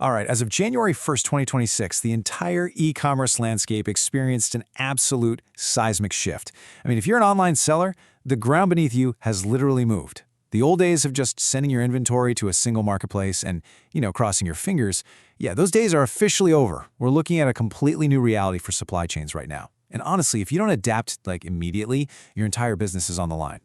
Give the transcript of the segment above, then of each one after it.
All right, as of January 1st, 2026, the entire e-commerce landscape experienced an absolute seismic shift. I mean, if you're an online seller, the ground beneath you has literally moved. The old days of just sending your inventory to a single marketplace and, crossing your fingers, yeah, those days are officially over. We're looking at a completely new reality for supply chains right now. And honestly, if you don't adapt, immediately, your entire business is on the line.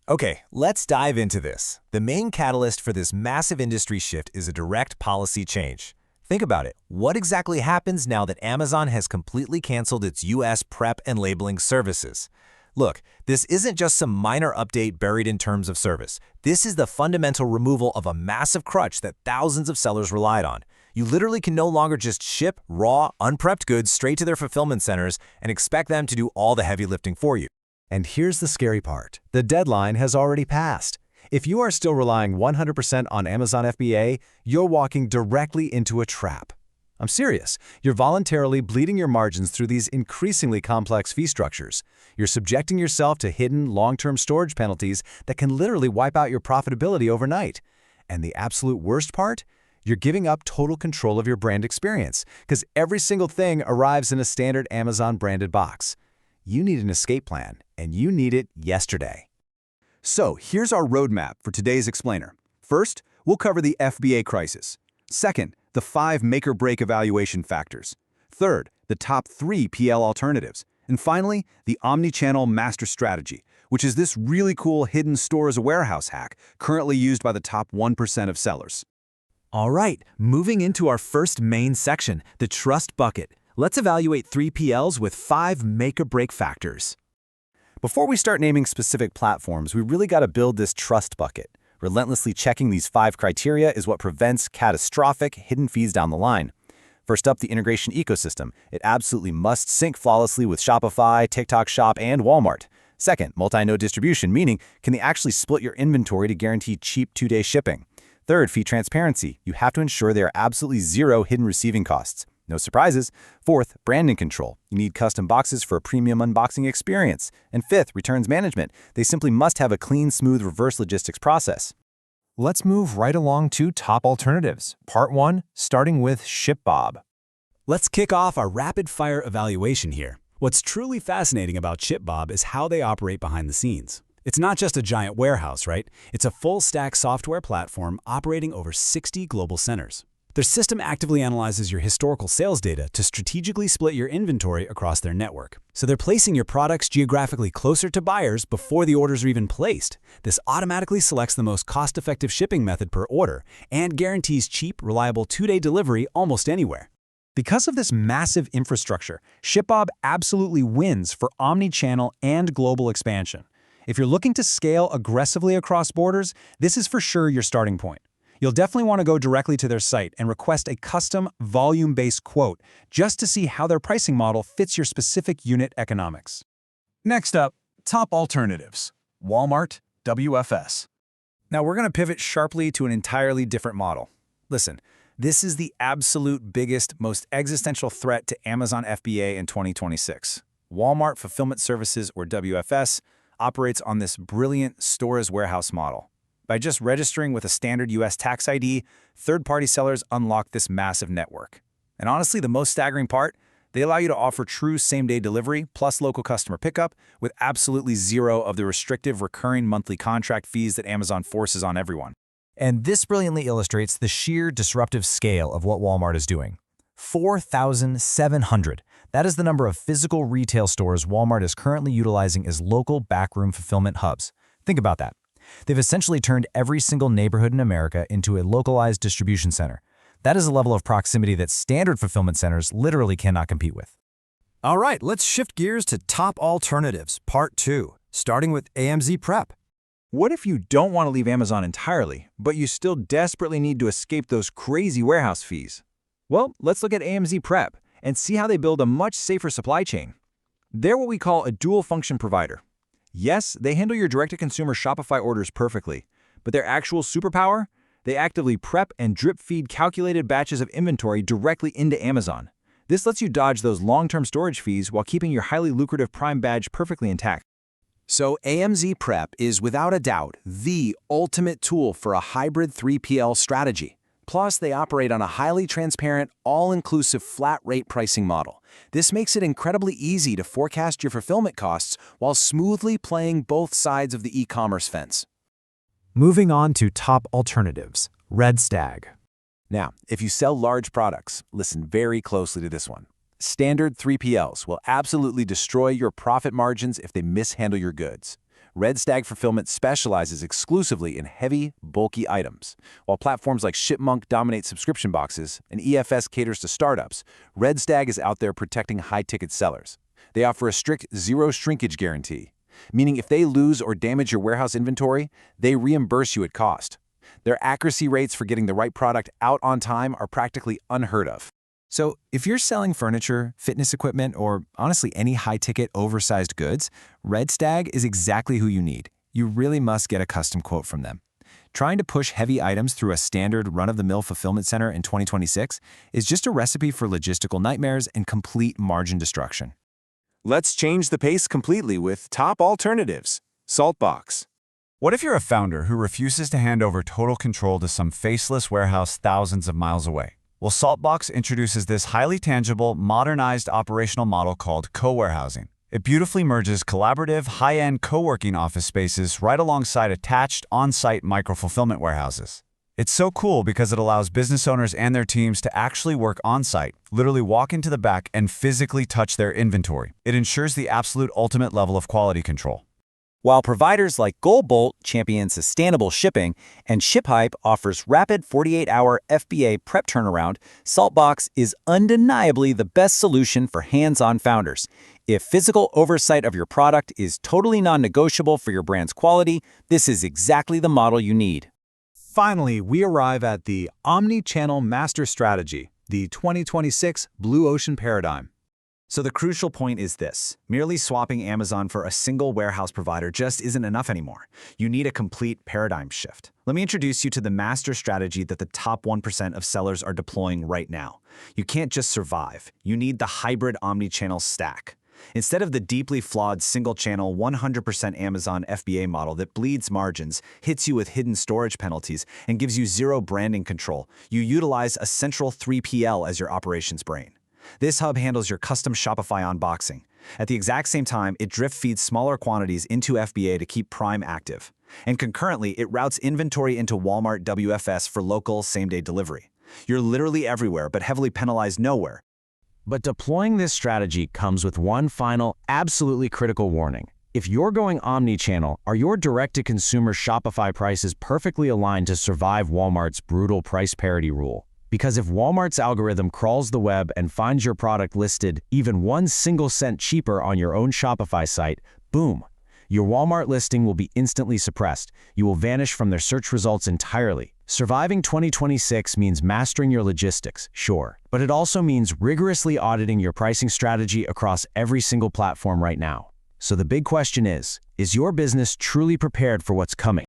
Okay, let's dive into this. The main catalyst for this massive industry shift is a direct policy change. Think about it. What exactly happens now that Amazon has completely canceled its US prep and labeling services? Look, this isn't just some minor update buried in terms of service. This is the fundamental removal of a massive crutch that thousands of sellers relied on. You literally can no longer just ship raw, unprepped goods straight to their fulfillment centers and expect them to do all the heavy lifting for you. And here's the scary part. The deadline has already passed. If you are still relying 100% on Amazon FBA, you're walking directly into a trap. I'm serious. You're voluntarily bleeding your margins through these increasingly complex fee structures. You're subjecting yourself to hidden, long-term storage penalties that can literally wipe out your profitability overnight. And the absolute worst part? You're giving up total control of your brand experience, because every single thing arrives in a standard Amazon-branded box. You need an escape plan, and you need it yesterday. So here's our roadmap for today's explainer. First, we'll cover the FBA crisis. Second, the 5 make-or-break evaluation factors. Third, the top 3 PL alternatives. And finally, the Omni-channel master strategy, which is this really cool hidden store as a warehouse hack currently used by the top 1% of sellers. All right, moving into our first main section, the trust bucket. Let's evaluate 3 PLs with 5 make-or-break factors. Before we start naming specific platforms, we really got to build this trust bucket. Relentlessly checking these 5 criteria is what prevents catastrophic hidden fees down the line. First up, the integration ecosystem. It absolutely must sync flawlessly with Shopify, TikTok Shop, and Walmart. Second, multi-node distribution, meaning can they actually split your inventory to guarantee cheap 2-day shipping? Third, fee transparency. You have to ensure there are absolutely 0 hidden receiving costs. No surprises. Fourth, branding control. You need custom boxes for a premium unboxing experience. And fifth, returns management. They simply must have a clean, smooth reverse logistics process. Let's move right along to top alternatives. Part 1, starting with Shipbob. Let's kick off our rapid-fire evaluation here. What's truly fascinating about Shipbob is how they operate behind the scenes. It's not just a giant warehouse, right? It's a full-stack software platform operating over 60 global centers. Their system actively analyzes your historical sales data to strategically split your inventory across their network. So they're placing your products geographically closer to buyers before the orders are even placed. This automatically selects the most cost-effective shipping method per order and guarantees cheap, reliable 2-day delivery almost anywhere. Because of this massive infrastructure, Shipbob absolutely wins for omni-channel and global expansion. If you're looking to scale aggressively across borders, this is for sure your starting point. You'll definitely want to go directly to their site and request a custom volume-based quote just to see how their pricing model fits your specific unit economics. Next up, top alternatives. Walmart, WFS. Now we're going to pivot sharply to an entirely different model. Listen, this is the absolute biggest, most existential threat to Amazon FBA in 2026. Walmart Fulfillment Services, or WFS, operates on this brilliant store-as-warehouse model. By just registering with a standard US tax ID, third-party sellers unlock this massive network. And honestly, the most staggering part, they allow you to offer true same-day delivery plus local customer pickup with absolutely 0 of the restrictive recurring monthly contract fees that Amazon forces on everyone. And this brilliantly illustrates the sheer disruptive scale of what Walmart is doing. 4,700. That is the number of physical retail stores Walmart is currently utilizing as local backroom fulfillment hubs. Think about that. They've essentially turned every single neighborhood in America into a localized distribution center. That is a level of proximity that standard fulfillment centers literally cannot compete with. All right, let's shift gears to top alternatives, part 2, starting with AMZ Prep. What if you don't want to leave Amazon entirely, but you still desperately need to escape those crazy warehouse fees? Well, let's look at AMZ Prep and see how they build a much safer supply chain. They're what we call a dual-function provider. Yes, they handle your direct-to-consumer Shopify orders perfectly, but their actual superpower? They actively prep and drip-feed calculated batches of inventory directly into Amazon. This lets you dodge those long-term storage fees while keeping your highly lucrative Prime badge perfectly intact. So AMZ Prep is without a doubt the ultimate tool for a hybrid 3PL strategy. Plus, they operate on a highly transparent, all-inclusive flat-rate pricing model. This makes it incredibly easy to forecast your fulfillment costs while smoothly playing both sides of the e-commerce fence. Moving on to top alternatives, Red Stag. Now, if you sell large products, listen very closely to this one. Standard 3PLs will absolutely destroy your profit margins if they mishandle your goods. Red Stag Fulfillment specializes exclusively in heavy, bulky items. While platforms like Shipmonk dominate subscription boxes and EFS caters to startups, Red Stag is out there protecting high-ticket sellers. They offer a strict zero shrinkage guarantee, meaning if they lose or damage your warehouse inventory, they reimburse you at cost. Their accuracy rates for getting the right product out on time are practically unheard of. So if you're selling furniture, fitness equipment, or honestly any high-ticket, oversized goods, Red Stag is exactly who you need. You really must get a custom quote from them. Trying to push heavy items through a standard run-of-the-mill fulfillment center in 2026 is just a recipe for logistical nightmares and complete margin destruction. Let's change the pace completely with top alternatives, Saltbox. What if you're a founder who refuses to hand over total control to some faceless warehouse thousands of miles away? Well, Saltbox introduces this highly tangible, modernized operational model called co-warehousing. It beautifully merges collaborative, high-end co-working office spaces right alongside attached on-site micro-fulfillment warehouses. It's so cool because it allows business owners and their teams to actually work on-site, literally walk into the back and physically touch their inventory. It ensures the absolute ultimate level of quality control. While providers like GoBolt champion sustainable shipping and ShipHype offers rapid 48-hour FBA prep turnaround, Saltbox is undeniably the best solution for hands-on founders. If physical oversight of your product is totally non-negotiable for your brand's quality, this is exactly the model you need. Finally, we arrive at the Omni-channel master strategy, the 2026 Blue Ocean paradigm. So the crucial point is this: merely swapping Amazon for a single warehouse provider just isn't enough anymore. You need a complete paradigm shift. Let me introduce you to the master strategy that the top 1% of sellers are deploying right now. You can't just survive. You need the hybrid omni-channel stack. Instead of the deeply flawed single-channel 100% Amazon FBA model that bleeds margins, hits you with hidden storage penalties, and gives you zero branding control, you utilize a central 3PL as your operations brain. This hub handles your custom Shopify unboxing. At the exact same time, it drift feeds smaller quantities into FBA to keep Prime active. And concurrently, it routes inventory into Walmart WFS for local same-day delivery. You're literally everywhere, but heavily penalized nowhere. But deploying this strategy comes with one final, absolutely critical warning. If you're going omni-channel, are your direct-to-consumer Shopify prices perfectly aligned to survive Walmart's brutal price parity rule? Because if Walmart's algorithm crawls the web and finds your product listed even 1 single cent cheaper on your own Shopify site, boom, your Walmart listing will be instantly suppressed. You will vanish from their search results entirely. Surviving 2026 means mastering your logistics, sure, but it also means rigorously auditing your pricing strategy across every single platform right now. So the big question is your business truly prepared for what's coming?